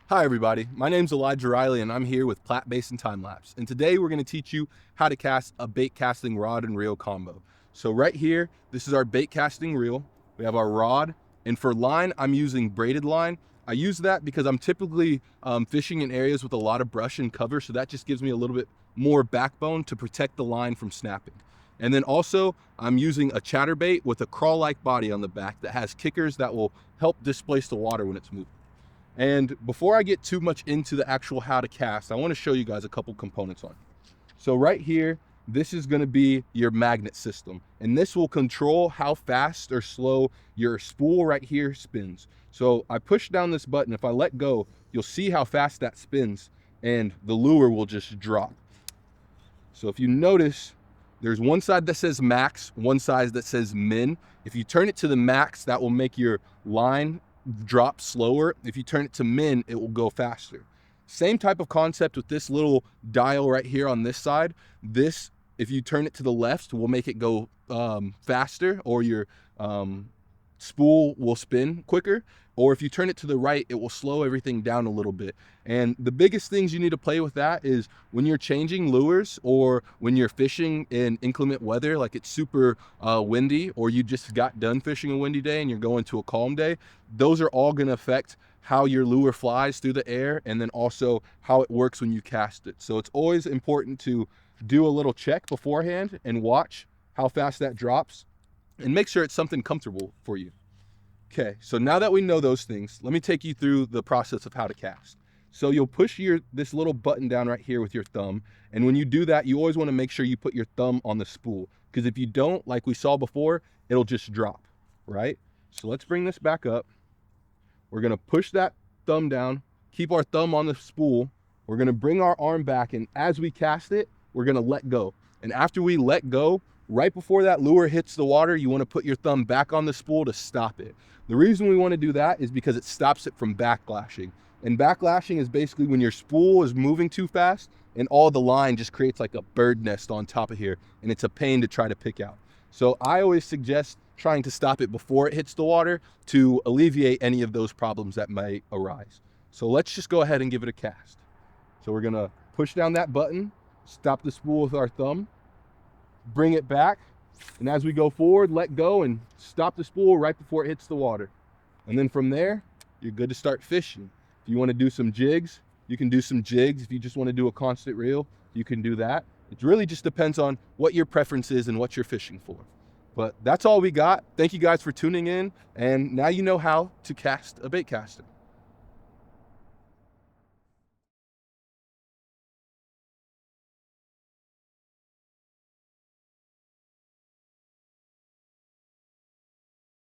Hi everybody, my name's Elijah Riley and I'm here with Platte Basin Time Lapse. And today we're going to teach you how to cast a bait casting rod and reel combo. So right here, this is our bait casting reel. We have our rod, and for line, I'm using braided line. I use that because I'm typically fishing in areas with a lot of brush and cover, so that just gives me a little bit more backbone to protect the line from snapping. And then also, I'm using a chatterbait with a crawl-like body on the back that has kickers that will help displace the water when it's moving. And before I get too much into the actual how to cast, I want to show you guys a couple components on it. So right here, this is going to be your magnet system, and this will control how fast or slow your spool right here spins. So I push down this button. If I let go, you'll see how fast that spins, and the lure will just drop. So if you notice, there's one side that says max, one side that says min. If you turn it to the max, that will make your line drop slower. If you turn it to min, it will go faster. Same type of concept with this little dial right here on this side. This, if you turn it to the left, will make it go faster, or your spool will spin quicker. Or if you turn it to the right, it will slow everything down a little bit. And the biggest things you need to play with that is when you're changing lures, or when you're fishing in inclement weather, like it's super windy, or you just got done fishing a windy day and you're going to a calm day. Those are all going to affect how your lure flies through the air, and then also how it works when you cast it. So it's always important to do a little check beforehand and watch how fast that drops, and make sure it's something comfortable for you. Okay, so now that we know those things, let me take you through the process of how to cast. So you'll push this little button down right here with your thumb, and when you do that, you always want to make sure you put your thumb on the spool, because if you don't, like we saw before, it'll just drop, right? So let's bring this back up. We're going to push that thumb down, keep our thumb on the spool. We're going to bring our arm back, and as we cast it, we're going to let go. And after we let go, right before that lure hits the water, you want to put your thumb back on the spool to stop it. The reason we want to do that is because it stops it from backlashing. And backlashing is basically when your spool is moving too fast and all the line just creates like a bird nest on top of here, and it's a pain to try to pick out. So I always suggest trying to stop it before it hits the water to alleviate any of those problems that might arise. So let's just go ahead and give it a cast. So we're going to push down that button, stop the spool with our thumb, bring it back, and as we go forward, let go and stop the spool right before it hits the water. And then from there, you're good to start fishing. If you want to do some jigs, you can do some jigs. If you just want to do a constant reel, you can do that. It really just depends on what your preference is and what you're fishing for. But that's all we got. Thank you guys for tuning in, and now you know how to cast a bait caster.